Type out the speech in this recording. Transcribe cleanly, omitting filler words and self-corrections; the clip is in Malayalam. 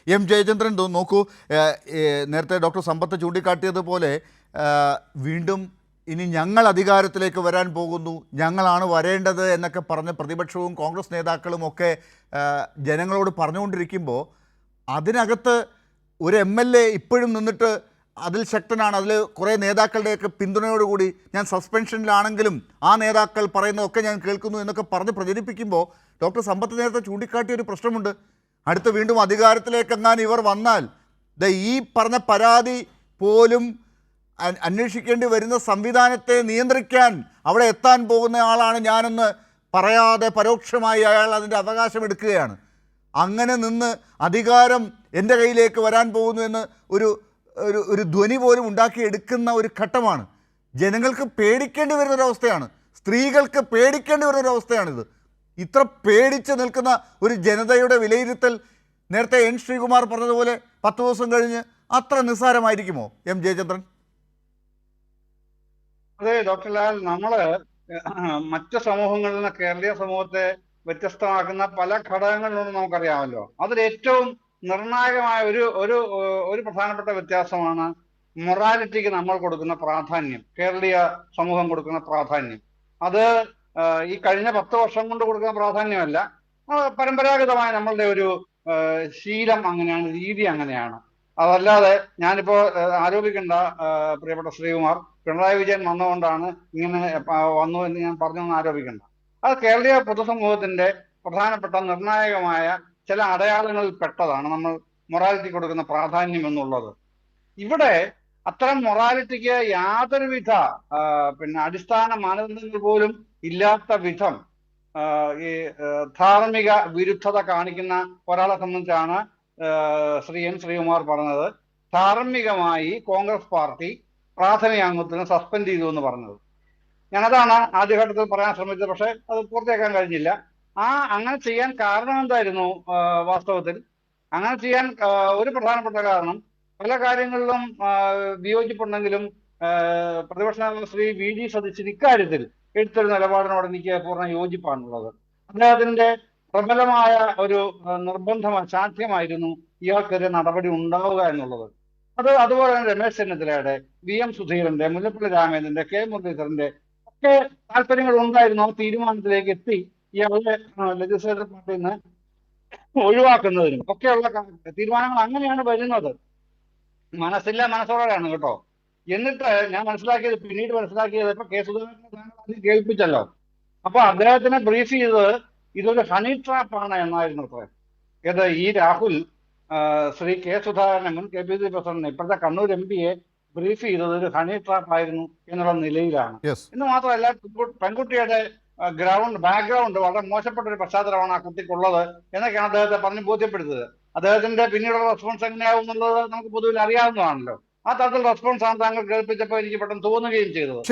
എം ജയചന്ദ്രൻ നോക്കൂ, നേരത്തെ ഡോക്ടർ സമ്പത്ത് ചൂണ്ടിക്കാട്ടിയതുപോലെ വീണ്ടും ഇനി ഞങ്ങൾ അധികാരത്തിലേക്ക് വരാൻ പോകുന്നു, ഞങ്ങളാണ് വരേണ്ടത് എന്നൊക്കെ പറഞ്ഞ് പ്രതിപക്ഷവും കോൺഗ്രസ് നേതാക്കളും ഒക്കെ ജനങ്ങളോട് പറഞ്ഞുകൊണ്ടിരിക്കുമ്പോൾ അതിനകത്ത് ഒരു MLA ഇപ്പോഴും നിന്നിട്ട് അതിൽ ശക്തനാണ്, അതിൽ കുറേ നേതാക്കളുടെയൊക്കെ പിന്തുണയോടുകൂടി ഞാൻ സസ്പെൻഷനിലാണെങ്കിലും ആ നേതാക്കൾ പറയുന്നതൊക്കെ ഞാൻ കേൾക്കുന്നു എന്നൊക്കെ പറഞ്ഞ് പ്രചരിപ്പിക്കുമ്പോൾ ഡോക്ടർ സമ്പത്ത് നേരത്തെ ചൂണ്ടിക്കാട്ടിയൊരു പ്രശ്നമുണ്ട്. അടുത്ത് വീണ്ടും അധികാരത്തിലേക്കെങ്ങാൻ ഇവർ വന്നാൽ ഈ പറഞ്ഞ പരാതി പോലും അന്വേഷിക്കേണ്ടി വരുന്ന സംവിധാനത്തെ നിയന്ത്രിക്കാൻ അവിടെ എത്താൻ പോകുന്ന ആളാണ് ഞാനെന്ന് പറയാതെ പരോക്ഷമായി അയാൾ അതിൻ്റെ അവകാശം എടുക്കുകയാണ്. അങ്ങനെ നിന്ന് അധികാരം എൻ്റെ കയ്യിലേക്ക് വരാൻ പോകുന്നു എന്ന് ഒരു ധ്വനി പോലും ഉണ്ടാക്കിയെടുക്കുന്ന ഒരു ഘട്ടമാണ്. ജനങ്ങൾക്ക് പേടിക്കേണ്ടി വരുന്നൊരവസ്ഥയാണ്, സ്ത്രീകൾക്ക് പേടിക്കേണ്ടി വരുന്നൊരവസ്ഥയാണിത്. ഇത്ര പേടിച്ച് നിൽക്കുന്ന ഒരു ജനതയുടെ വിലയിരുത്തൽ നേരത്തെ N. ശ്രീകുമാർ പറഞ്ഞതുപോലെ 10 ദിവസം കഴിഞ്ഞ് അത്ര നിസ്സാരമായിരിക്കുമോ എം ജയചന്ദ്രൻ? അതെ ഡോക്ടർ ലാൽ, നമ്മള് മറ്റ് സമൂഹങ്ങളിൽ നിന്ന് കേരളീയ സമൂഹത്തെ വ്യത്യസ്തമാക്കുന്ന പല ഘടകങ്ങളിലൊന്നും നമുക്കറിയാമല്ലോ. അതിൽ ഏറ്റവും നിർണായകമായ ഒരു പ്രധാനപ്പെട്ട വ്യത്യാസമാണ് മൊറാലിറ്റിക്ക് നമ്മൾ കൊടുക്കുന്ന പ്രാധാന്യം, കേരളീയ സമൂഹം കൊടുക്കുന്ന പ്രാധാന്യം. അത് ഈ കഴിഞ്ഞ 10 വർഷം കൊണ്ട് കൊടുക്കുന്ന പ്രാധാന്യമല്ല, പരമ്പരാഗതമായ നമ്മളുടെ ഒരു ശീലം അങ്ങനെയാണ്, രീതി അങ്ങനെയാണ്. അതല്ലാതെ ഞാനിപ്പോ ആരോപിക്കേണ്ട പ്രിയപ്പെട്ട ശ്രീകുമാർ, പിണറായി വിജയൻ വന്നുകൊണ്ടാണ് ഇങ്ങനെ വന്നു എന്ന് ഞാൻ പറഞ്ഞൊന്നും ആരോപിക്കണ്ട. അത് കേരളീയ പൊതുസമൂഹത്തിന്റെ പ്രധാനപ്പെട്ട നിർണായകമായ ചില അടയാളങ്ങളിൽ പെട്ടതാണ് നമ്മൾ മൊറാലിറ്റി കൊടുക്കുന്ന പ്രാധാന്യം എന്നുള്ളത്. ഇവിടെ അത്തരം മൊറാലിറ്റിക്ക് യാതൊരുവിധ അടിസ്ഥാന മാനദണ്ഡങ്ങൾ പോലും ഇല്ലാത്ത വിധം ഈ ധാർമ്മിക വിരുദ്ധത കാണിക്കുന്ന ഒരാളെ സംബന്ധിച്ചാണ് ശ്രീ N. ശ്രീകുമാർ പറഞ്ഞത്. ധാർമ്മികമായി കോൺഗ്രസ് പാർട്ടി പ്രാഥമിക അംഗത്തിന് സസ്പെൻഡ് ചെയ്തു എന്ന് പറഞ്ഞത്. ഞാനതാണ് ആദ്യഘട്ടത്തിൽ പറയാൻ ശ്രമിച്ചത്, പക്ഷെ അത് പൂർത്തിയാക്കാൻ കഴിഞ്ഞില്ല. അങ്ങനെ ചെയ്യാൻ കാരണം എന്തായിരുന്നു? വാസ്തവത്തിൽ അങ്ങനെ ചെയ്യാൻ ഒരു പ്രധാനപ്പെട്ട കാരണം, പല കാര്യങ്ങളിലും വിയോജിപ്പുണ്ടെങ്കിലും പ്രതിപക്ഷ നേതാവ് ശ്രീ VD സതീശൻ ഇക്കാര്യത്തിൽ എടുത്തൊരു നിലപാടിനോട് എനിക്ക് പൂർണ്ണ യോജിപ്പാണുള്ളത്. അദ്ദേഹത്തിന്റെ പ്രബലമായ ഒരു നിർബന്ധം സാധ്യമായിരുന്നു ഇയാൾക്കെതിരെ നടപടി ഉണ്ടാവുക എന്നുള്ളത്. അതുപോലെ തന്നെ രമേശ് ചെന്നിത്തലയുടെ, VM സുധീരന്റെ, മുല്ലപ്പള്ളി രാമചന്ദ്രന്റെ, K. മുരളീധരന്റെ ഒക്കെ താല്പര്യങ്ങൾ ഉണ്ടായിരുന്നു. ആ തീരുമാനത്തിലേക്ക് എത്തി ഇയാളെ ലെജിസ്ലേറ്റീവ് പാർട്ടിയിൽ നിന്ന് ഒഴിവാക്കുന്നതിനും ഒക്കെയുള്ള തീരുമാനങ്ങൾ അങ്ങനെയാണ് വരുന്നത്. മനസ്സില്ല മനസ്സോടെയാണ് കേട്ടോ. എന്നിട്ട് ഞാൻ പിന്നീട് മനസ്സിലാക്കിയത് ഇപ്പൊ K. സുധാകരനെ കേൾപ്പിച്ചല്ലോ. അപ്പൊ അദ്ദേഹത്തിനെ ബ്രീഫ് ചെയ്തത് ഇതൊരു ഹണി ട്രാപ്പ് ആണ് എന്നായിരുന്നു അത്ര. ഈ രാഹുൽ ശ്രീ K. സുധാകരനെ, മുൻ KPCC പ്രസിഡന്റിനെ, ഇപ്പോഴത്തെ കണ്ണൂർ MP ബ്രീഫ് ചെയ്തത് ഒരു ഹണി ട്രാപ്പ് ആയിരുന്നു എന്നുള്ള നിലയിലാണ്. എന്ന് മാത്രമല്ല, പെൺകുട്ടിയുടെ ബാക്ക്ഗ്രൗണ്ട് വളരെ മോശപ്പെട്ട ഒരു പശ്ചാത്തലമാണ് ആ കുട്ടിക്കുള്ളത് എന്നൊക്കെയാണ് അദ്ദേഹത്തെ പറഞ്ഞ് ബോധ്യപ്പെടുത്തത്. അദ്ദേഹത്തിന്റെ പിന്നീടുള്ള റെസ്പോൺസ് എങ്ങനെയാവും എന്നുള്ളത് നമുക്ക് പൊതുവിൽ അറിയാവുന്നതാണല്ലോ. ആ തരത്തിൽ റെസ്പോൺസ് ആണ് താങ്കൾ കേൾപ്പിച്ചപ്പോൾ എനിക്ക് പെട്ടെന്ന് തോന്നുകയും ചെയ്തത്.